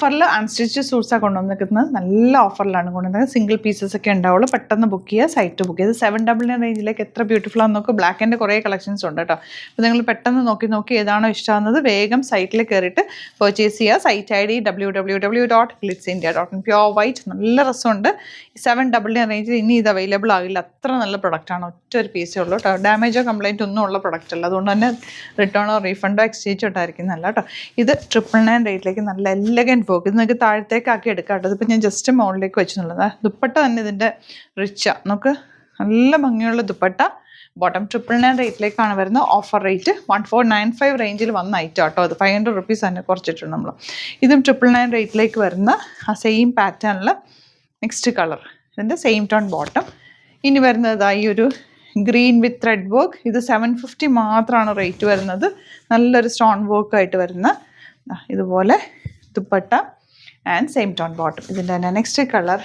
ഓഫറിൽ അൺസ്റ്റിച്ച് സൂട്ട്സാണ് കൊണ്ടുവന്നിരിക്കുന്നത്. നല്ല ഓഫറിലാണ് കൊണ്ടുവന്നത്. സിംഗിൾ പീസസ് ഒക്കെ ഉണ്ടാവുള്ളൂ. പെട്ടെന്ന് ബുക്ക് ചെയ്യുക, സൈറ്റ് ബുക്ക് ചെയ്ത്. 799 റേഞ്ചിലേക്ക് എത്ര ബ്യൂട്ടിഫുൾ ആണെന്ന് നോക്കുക. ബ്ലാക്കിൻ്റെ കുറേ കളക്ഷൻസ് ഉണ്ട് കേട്ടോ. അപ്പോൾ നിങ്ങൾ പെട്ടെന്ന് നോക്കി ഏതാണോ ഇഷ്ടമാകുന്നത് വേഗം സൈറ്റിൽ കയറിയിട്ട് പർച്ചേസ് ചെയ്യുക. Site ID www.glitzindia.in. Pure white, നല്ല രസമുണ്ട്. 799 റേഞ്ചിൽ ഇനി ഇത് അവൈലബിൾ ആകില്ല. അത്ര നല്ല പ്രൊഡക്റ്റാണ്. ഒറ്റ ഒരു പീസേ ഉള്ളൂ കേട്ടോ. ഡാമേജോ കംപ്ലൈൻറ്റ് ഒന്നും ഉള്ള പ്രൊഡക്റ്റ് അല്ല. അതുകൊണ്ട് തന്നെ റിട്ടേണോ റീഫണ്ടോ എക്സ്ചേഞ്ചോ ഇട്ടായിരിക്കുന്നതല്ല കേട്ടോ. ഇത് 999 റേറ്റിലേക്ക് നല്ല എലഗൻറ്റ് വർക്ക്. ഇത് നിങ്ങൾക്ക് താഴത്തേക്കാക്കി എടുക്കാം കേട്ടോ. ഇതിപ്പോൾ ഞാൻ ജസ്റ്റ് മുകളിലേക്ക് വെച്ചെന്നുള്ളത്. ദുപ്പട്ട തന്നെ ഇതിൻ്റെ റിച്ചാണ്. നമുക്ക് നല്ല ഭംഗിയുള്ള ദുപ്പട്ട. ബോട്ടം 999 റേറ്റിലേക്കാണ് വരുന്നത്. ഓഫർ റേറ്റ് 1495 റേഞ്ചിൽ വന്ന ഐറ്റം കേട്ടോ. അത് 500 റുപ്പീസ് തന്നെ കുറച്ചിട്ടുണ്ട് നമ്മൾ. ഇതും 999 റേറ്റിലേക്ക് വരുന്ന ആ സെയിം പാറ്റേണിൽ നെക്സ്റ്റ് കളർ. ഇതിൻ്റെ സെയിം ടോൺ ബോട്ടം. ഇനി വരുന്നതായി ഒരു ഗ്രീൻ വിത്ത് ത്രെഡ് വർക്ക്. ഇത് 750 മാത്രമാണ് റേറ്റ് വരുന്നത്. നല്ലൊരു സ്റ്റോൺ വർക്കായിട്ട് വരുന്ന ഇതുപോലെ dupatta and same tone bottom. ഇതിൻ്റെ തന്നെ നെക്സ്റ്റ് കളർ.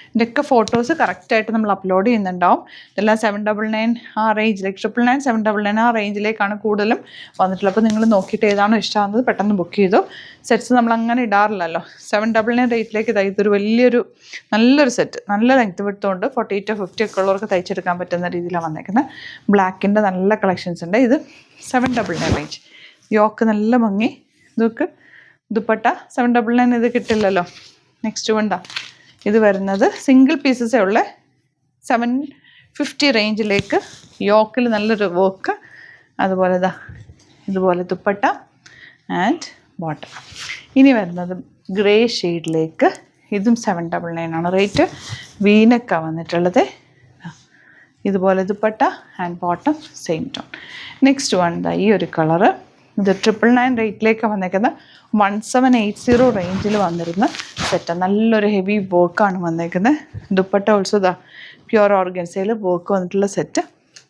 ഇതിൻ്റെയൊക്കെ ഫോട്ടോസ് കറക്റ്റായിട്ട് നമ്മൾ അപ്ലോഡ് ചെയ്യുന്നുണ്ടാവും. ഇതെല്ലാം 799 ആ റേഞ്ചിലേക്ക് 999 799 ആ റേഞ്ചിലേക്കാണ് കൂടുതലും വന്നിട്ടുള്ളത്. അപ്പോൾ നിങ്ങൾ നോക്കിയിട്ട് ഏതാണോ ഇഷ്ടമാകുന്നത് പെട്ടെന്ന് ബുക്ക് ചെയ്തു. സെറ്റ്സ് നമ്മൾ അങ്ങനെ ഇടാറില്ലല്ലോ. 799 റേറ്റിലേക്ക് ഇതൊരു വലിയൊരു നല്ലൊരു സെറ്റ്. നല്ല ലെങ്ത് വിട്ടുകൊണ്ട് 48 to 50 ഒക്കെ ഉള്ളവർക്ക് തയ്ച്ചെടുക്കാൻ പറ്റുന്ന രീതിയിലാണ് വന്നേക്കുന്നത്. ബ്ലാക്കിൻ്റെ നല്ല കളക്ഷൻസ് ഉണ്ട്. ഇത് 799 റേഞ്ച്. യോക്ക് നല്ല ഭംഗി. ഇതൊക്കെ ദുപ്പട്ട 799 ഇത് കിട്ടില്ലല്ലോ. നെക്സ്റ്റ് വേണ്ട. ഇത് വരുന്നത് സിംഗിൾ പീസസേ ഉള്ളേ. 750 റേഞ്ചിലേക്ക് യോക്കിൽ നല്ലൊരു വർക്ക്. അതുപോലെ ഇതുപോലെ ദുപ്പട്ട ആൻഡ് ബോട്ടം. ഇനി വരുന്നത് ഗ്രേ ഷെയ്ഡിലേക്ക്. ഇതും 799 ആണ് റേറ്റ്. വീനക്കാണ് വന്നിട്ടുള്ളത്. ഇതുപോലെ dupatta and bottom same tone. Next one ഈ ഒരു കളറ്. ഇത് 999 റേറ്റിലേക്ക് വന്നേക്കുന്നത്. 1780 റേഞ്ചിൽ വന്നിരുന്ന സെറ്റ്. നല്ലൊരു ഹെവി വർക്കാണ് വന്നേക്കുന്നത്. ദുപ്പട്ട ഓൾസോ പ്യുവർ ഓർഗൻസയിൽ വർക്ക് വന്നിട്ടുള്ള സെറ്റ്.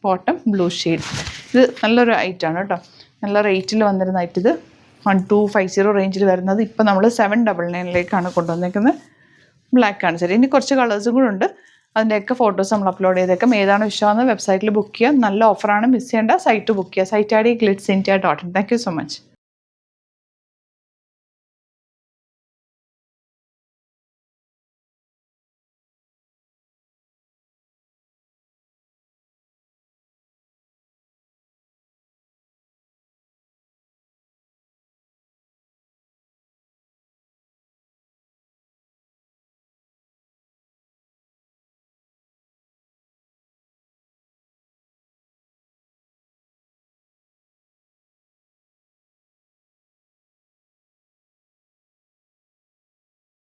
Bottom blue shade. ഇത് നല്ലൊരു ഐറ്റാണ് കേട്ടോ. നല്ല റേറ്റിൽ വന്നിരുന്ന ഐറ്റ്. ഇത് 1250 റേഞ്ചിൽ വരുന്നത്. ഇപ്പോൾ നമ്മൾ 799 കൊണ്ടുവന്നേക്കുന്നത്. ബ്ലാക്കാണ് ശരി. ഇനി കുറച്ച് കളേഴ്സും കൂടെ ഉണ്ട്. അതിൻ്റെയൊക്കെ ഫോട്ടോസ് നമ്മൾ അപ്ലോഡ് ചെയ്തേക്കാം. ഏതാണ് ഇഷ്ടമാണെന്ന് വെബ്സൈറ്റിൽ ബുക്ക് ചെയ്യുക. നല്ല ഓഫറാണ്, മിസ് ചെയ്യേണ്ട. സൈറ്റ് ബുക്ക് ചെയ്യുക. Site ID glitzindia.in. Thank you so much.